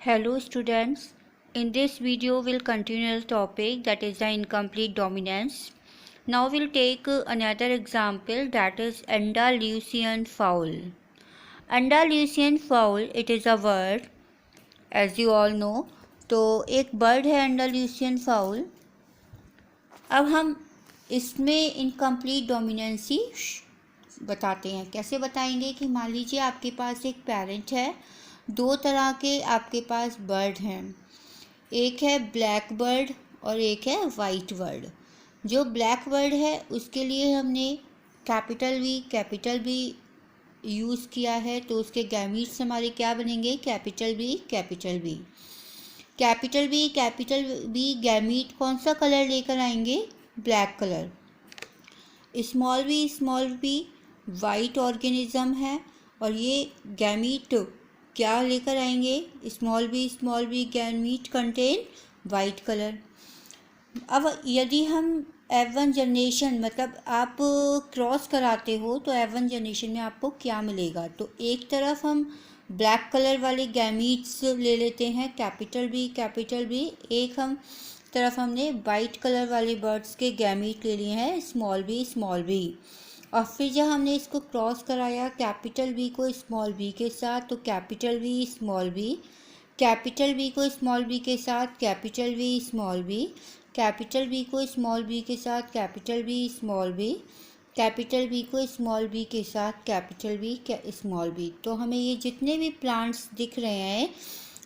Hello students, in this video we'll continue the topic that is the incomplete dominance. Now we'll take another example that is Andalusian fowl. Andalusian fowl, it is a word as you all know. तो एक bird है Andalusian fowl. अब हम इसमें incomplete dominancy बताते हैं. कैसे बताएंगे कि मान लीजिए आपके पास एक पेरेंट है, दो तरह के आपके पास बर्ड हैं, एक है ब्लैक बर्ड और एक है वाइट बर्ड. जो ब्लैक बर्ड है उसके लिए हमने कैपिटल बी यूज़ किया है, तो उसके गैमीट्स हमारे क्या बनेंगे? कैपिटल बी गैमीट कौन सा कलर लेकर आएंगे? Black colour. Small B white organism है और ये गैमीट क्या लेकर आएंगे? Small B gamete contain white colour. अब यदि हम F1 जनरेशन मतलब आप क्रॉस कराते हो तो F1 जनरेशन में आपको क्या मिलेगा? तो एक तरफ हम ब्लैक कलर वाले गैमीट्स ले लेते हैं कैपिटल बी, एक हम तरफ हमने वाइट कलर वाले बर्ड्स के गैमीट ले लिए हैं स्मॉल बी. और फिर जब हमने इसको क्रॉस कराया कैपिटल बी को स्मॉल बी के साथ, तो कैपिटल बी को स्मॉल बी के साथ capital B small B, capital B को स्मॉल बी के साथ capital B small B, capital B को स्मॉल बी के साथ कैपिटल बी स्मॉल बी. तो हमें ये जितने भी प्लांट्स दिख रहे हैं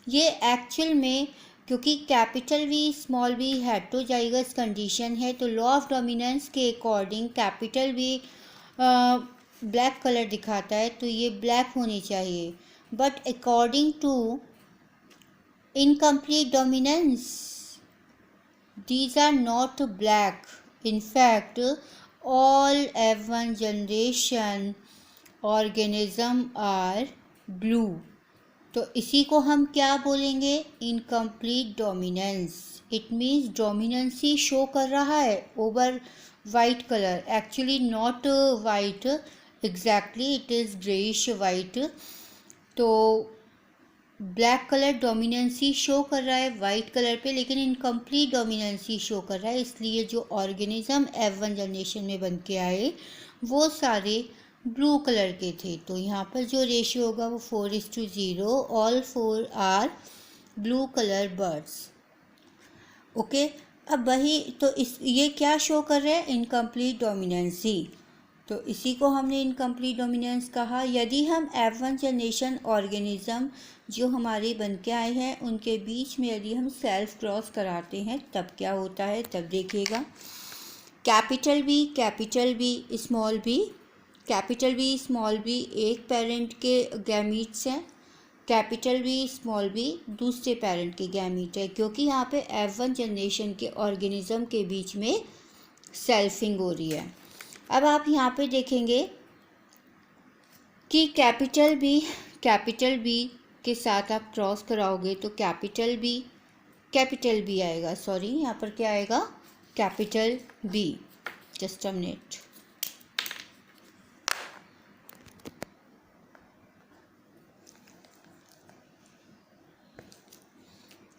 ये एक्चुअल में, क्योंकि capital B small B heterozygous condition है, तो लॉ ऑफ डोमिनेंस के according capital B black colour दिखाता है, तो ये ब्लैक होनी चाहिए. But according to incomplete dominance these are not black. In fact, all F1 generation organism are blue. तो इसी को हम क्या बोलेंगे? Incomplete dominance. It means dominancy show कर रहा है over white colour. Actually not white exactly, it is greyish white. तो ब्लैक कलर डोमिनेंसी शो कर रहा है वाइट कलर पे, लेकिन इनकम्प्लीट डोमिनेंसी शो कर रहा है. इसलिए जो ऑर्गेनिज्म F1 जनरेशन में बन के आए वो सारे ब्लू कलर के थे. तो यहाँ पर जो रेशियो होगा वो 4:0. All 4 are blue colour birds. Okay, अब वही तो ये क्या शो कर रहे हैं? Incomplete dominancy. तो इसी को हमने इनकम्प्लीट डोमिनेंस कहा. यदि हम F1 जनरेशन ऑर्गेनिज्म जो हमारे बन के आए हैं उनके बीच में यदि हम सेल्फ क्रॉस कराते हैं तब क्या होता है? तब देखिएगा. कैपिटल बी स्मॉल बी एक पेरेंट के गैमीट्स हैं, कैपिटल बी स्मॉल बी दूसरे पेरेंट के गैमीट है, क्योंकि यहाँ पे F1 जनरेशन के ऑर्गेनिज्म के बीच में सेल्फिंग हो रही है. अब आप यहाँ पे देखेंगे कि कैपिटल बी के साथ आप क्रॉस कराओगे तो कैपिटल बी आएगा. सॉरी, यहाँ पर क्या आएगा? Capital B. Just a minute.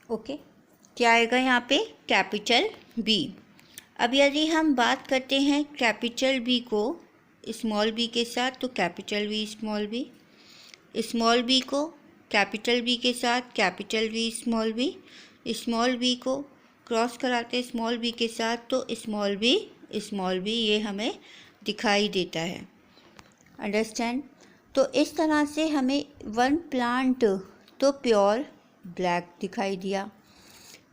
Okay, क्या आएगा यहाँ पे? Capital B. अब यदि हम बात करते हैं कैपिटल बी को स्मॉल बी के साथ, तो कैपिटल बी स्मॉल बी को कैपिटल बी के साथ कैपिटल बी स्मॉल बी को क्रॉस कराते स्मॉल बी के साथ, तो स्मॉल बी ये हमें दिखाई देता है. अंडरस्टैंड? तो इस तरह से हमें वन प्लांट तो प्योर ब्लैक दिखाई दिया,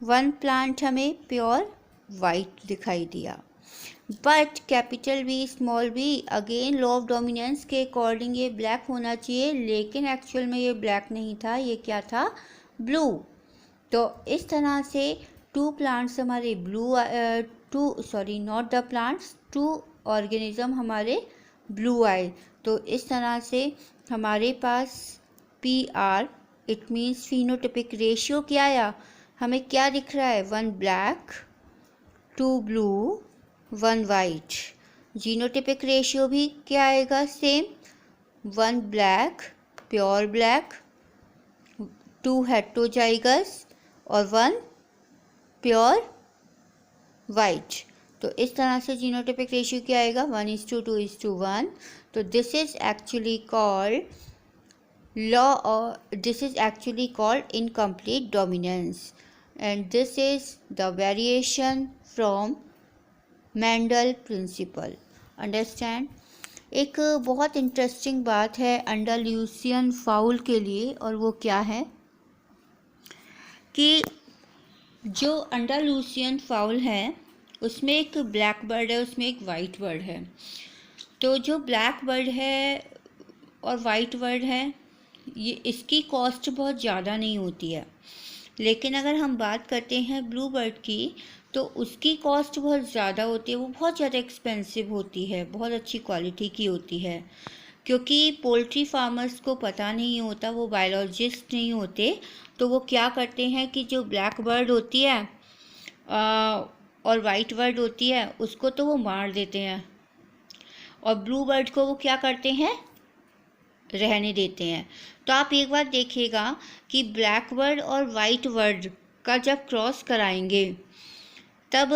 वन प्लांट हमें प्योर वाइट दिखाई दिया. But capital B small B again law of dominance के अकॉर्डिंग ये ब्लैक होना चाहिए, लेकिन एक्चुअल में ये ब्लैक नहीं था, ये क्या था? ब्लू. तो इस तरह से टू प्लांट्स हमारे टू ऑर्गेनिज्म हमारे ब्लू आए. तो इस तरह से हमारे पास PR it means phenotypic ratio क्या आया? हमें क्या दिख रहा है? 1 black 2 blue 1 white. Genotypic ratio भी क्या आएगा? Same. 1 black pure black 2 heterozygous और 1 प्योर वाइट। तो इस तरह से जीनोटाइपिक रेशियो क्या आएगा, 1:2:1। तो this is actually called incomplete dominance, and this is the variation from Mendel principle. Understand. एक बहुत इंटरेस्टिंग बात है अंडालूसियन फाउल के लिए, और वो क्या है कि जो अंडालूसियन फाउल है उसमें एक ब्लैक बर्ड है, उसमें एक वाइट बर्ड है। तो जो ब्लैक बर्ड है और वाइट बर्ड है, ये इसकी कॉस्ट बहुत ज़्यादा नहीं होती है, लेकिन अगर हम बात करते हैं ब्लू बर्ड की तो उसकी कॉस्ट बहुत ज़्यादा होती है, वो बहुत ज़्यादा एक्सपेंसिव होती है, बहुत अच्छी क्वालिटी की होती है। क्योंकि पोल्ट्री फार्मर्स को पता नहीं होता, वो बायोलॉजिस्ट नहीं होते, तो वो क्या करते हैं कि जो ब्लैक बर्ड होती है और वाइट बर्ड होती है उसको तो वो मार देते हैं, और ब्लू बर्ड को वो क्या करते हैं, रहने देते हैं। तो आप एक बार देखिएगा कि ब्लैक बर्ड और वाइट बर्ड का जब क्रॉस कराएंगे तब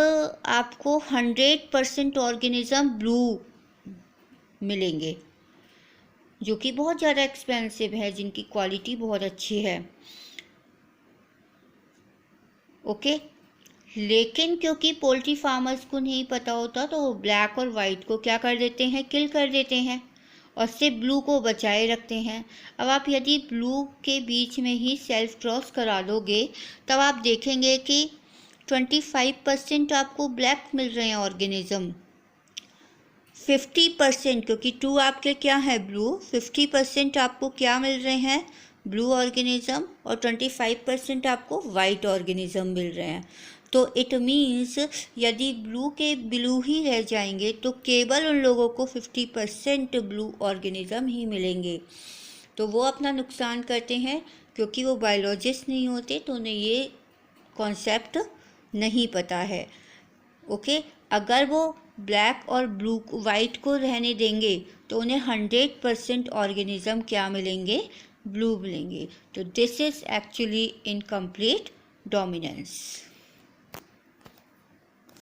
आपको 100% ऑर्गेनिज्म ब्लू मिलेंगे, जो कि बहुत ज़्यादा एक्सपेंसिव है, जिनकी क्वालिटी बहुत अच्छी है। ओके। लेकिन क्योंकि पोल्ट्री फार्मर्स को नहीं पता होता तो वो ब्लैक और वाइट को क्या कर देते हैं, किल कर देते हैं, और सिर्फ ब्लू को बचाए रखते हैं। अब आप यदि ब्लू के बीच में ही सेल्फ क्रॉस करा दोगे तब आप देखेंगे कि 25% आपको ब्लैक मिल रहे हैं ऑर्गेनिज्म, 50%, क्योंकि 2 आपके क्या है ब्लू, 50% आपको क्या मिल रहे हैं, ब्लू ऑर्गेनिज्म, और 25% आपको वाइट ऑर्गेनिज्म मिल रहे हैं। तो इट मीन्स यदि ब्लू के ब्लू ही रह जाएंगे तो केवल उन लोगों को 50% ब्लू ऑर्गेनिज्म ही मिलेंगे। तो वो अपना नुकसान करते हैं, क्योंकि वो बायोलॉजिस्ट नहीं होते तो उन्हें ये कॉन्सेप्ट नहीं पता है। ओके। अगर वो ब्लैक और ब्लू वाइट को रहने देंगे तो उन्हें 100% ऑर्गेनिज्म क्या मिलेंगे, ब्लू मिलेंगे। तो this is actually incomplete dominance.